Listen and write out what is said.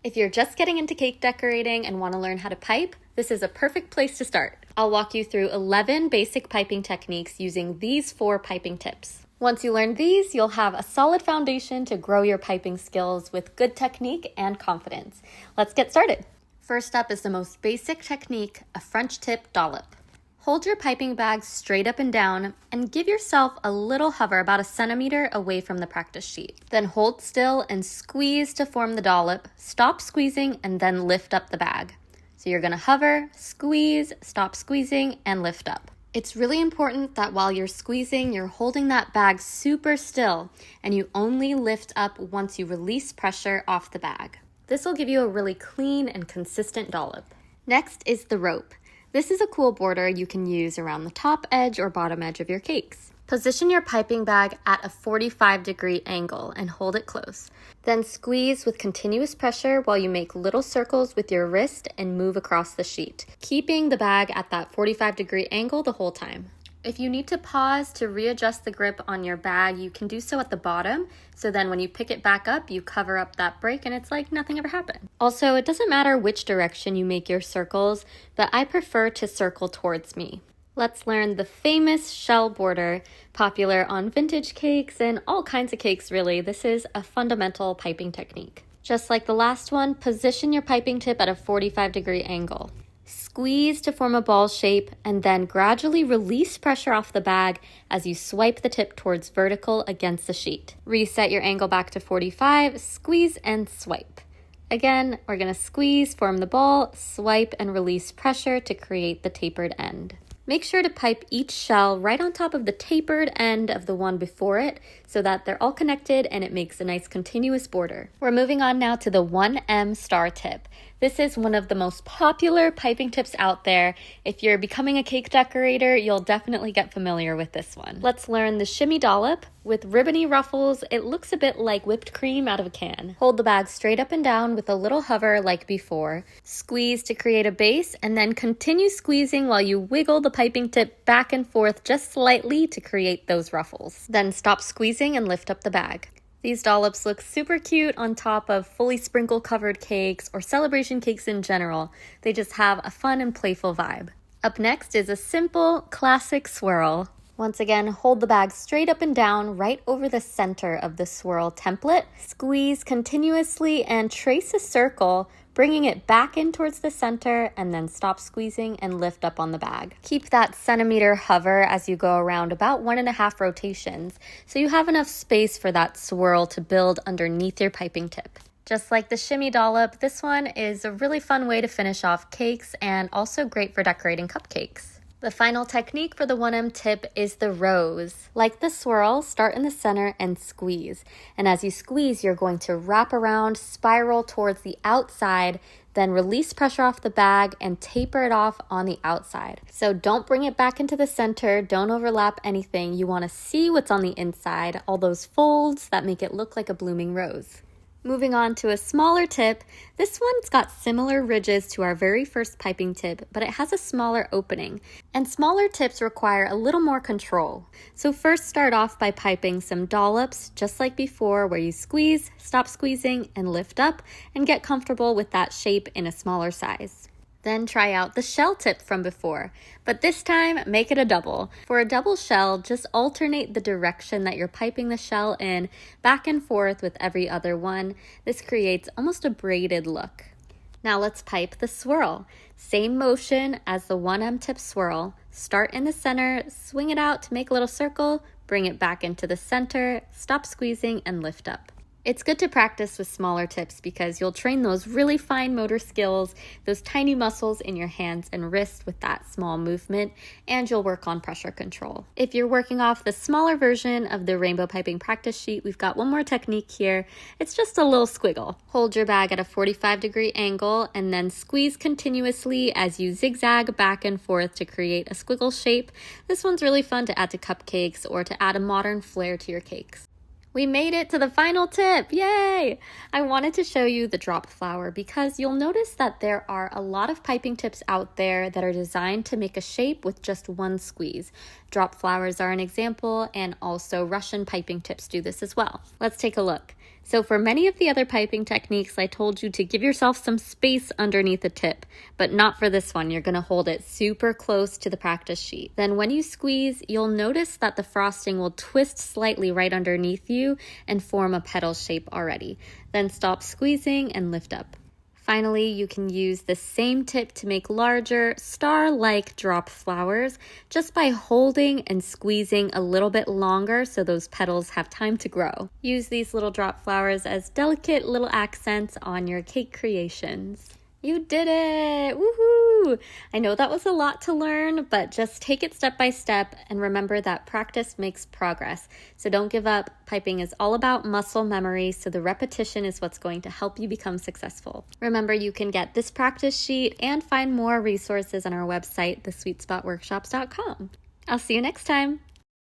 If you're just getting into cake decorating and want to learn how to pipe, this is a perfect place to start. I'll walk you through 11 basic piping techniques using these 4 piping tips. Once you learn these, you'll have a solid foundation to grow your piping skills with good technique and confidence. Let's get started. First up is the most basic technique, a French tip dollop. Hold your piping bag straight up and down and give yourself a little hover about a centimeter away from the practice sheet. Then hold still and squeeze to form the dollop, stop squeezing, and then lift up the bag. So you're gonna hover, squeeze, stop squeezing, and lift up. It's really important that while you're squeezing, you're holding that bag super still and you only lift up once you release pressure off the bag. This will give you a really clean and consistent dollop. Next is the rope. This is a cool border you can use around the top edge or bottom edge of your cakes. Position your piping bag at a 45-degree angle and hold it close. Then squeeze with continuous pressure while you make little circles with your wrist and move across the sheet, keeping the bag at that 45-degree angle the whole time. If you need to pause to readjust the grip on your bag, you can do so at the bottom, so then when you pick it back up, you cover up that break and it's like nothing ever happened. Also, it doesn't matter which direction you make your circles, but I prefer to circle towards me. Let's learn the famous shell border, popular on vintage cakes and all kinds of cakes really. This is a fundamental piping technique. Just like the last one, position your piping tip at a 45-degree angle. Squeeze to form a ball shape and then gradually release pressure off the bag as you swipe the tip towards vertical against the sheet. Reset your angle back to 45, squeeze and swipe. Again, we're gonna squeeze, form the ball, swipe and release pressure to create the tapered end. Make sure to pipe each shell right on top of the tapered end of the one before it so that they're all connected and it makes a nice continuous border. We're moving on now to the 1M star tip. This is one of the most popular piping tips out there. If you're becoming a cake decorator, you'll definitely get familiar with this one. Let's learn the Shimmy Dollop. With ribbony ruffles, it looks a bit like whipped cream out of a can. Hold the bag straight up and down with a little hover like before. Squeeze to create a base and then continue squeezing while you wiggle the piping tip back and forth just slightly to create those ruffles. Then stop squeezing and lift up the bag. These dollops look super cute on top of fully sprinkle covered cakes or celebration cakes in general. They just have a fun and playful vibe. Up next is a simple, classic swirl. Once again, hold the bag straight up and down right over the center of the swirl template. Squeeze continuously and trace a circle, bringing it back in towards the center, and then stop squeezing and lift up on the bag. Keep that centimeter hover as you go around about 1.5 rotations, so you have enough space for that swirl to build underneath your piping tip. Just like the Shimmy Dollop, this one is a really fun way to finish off cakes and also great for decorating cupcakes. The final technique for the 1M tip is the rose. Like the swirl, start in the center and squeeze. And as you squeeze, you're going to wrap around, spiral towards the outside, then release pressure off the bag and taper it off on the outside. So don't bring it back into the center, don't overlap anything. You want to see what's on the inside, all those folds that make it look like a blooming rose. Moving on to a smaller tip, this one's got similar ridges to our very first piping tip, but it has a smaller opening. And smaller tips require a little more control. So first start off by piping some dollops, just like before, where you squeeze, stop squeezing, and lift up, and get comfortable with that shape in a smaller size. Then try out the shell tip from before, but this time make it a double. For a double shell, just alternate the direction that you're piping the shell in back and forth with every other one. This creates almost a braided look. Now let's pipe the swirl. Same motion as the 1M tip swirl. Start in the center, swing it out to make a little circle, bring it back into the center, stop squeezing and lift up. It's good to practice with smaller tips because you'll train those really fine motor skills, those tiny muscles in your hands and wrists with that small movement, and you'll work on pressure control. If you're working off the smaller version of the rainbow piping practice sheet, we've got one more technique here. It's just a Lil Squiggle. Hold your bag at a 45-degree angle and then squeeze continuously as you zigzag back and forth to create a squiggle shape. This one's really fun to add to cupcakes or to add a modern flair to your cakes. We made it to the final tip, yay! I wanted to show you the drop flower because you'll notice that there are a lot of piping tips out there that are designed to make a shape with just one squeeze. Drop flowers are an example, and also Russian piping tips do this as well. Let's take a look. So for many of the other piping techniques, I told you to give yourself some space underneath the tip, but not for this one. You're gonna hold it super close to the practice sheet. Then when you squeeze, you'll notice that the frosting will twist slightly right underneath you and form a petal shape already. Then stop squeezing and lift up. Finally, you can use the same tip to make larger, star-like drop flowers just by holding and squeezing a little bit longer so those petals have time to grow. Use these little drop flowers as delicate little accents on your cake creations. You did it! Woohoo! I know that was a lot to learn, but just take it step by step and remember that practice makes progress. So don't give up. Piping is all about muscle memory, so the repetition is what's going to help you become successful. Remember, you can get this practice sheet and find more resources on our website, thesweetspotworkshops.com. I'll see you next time.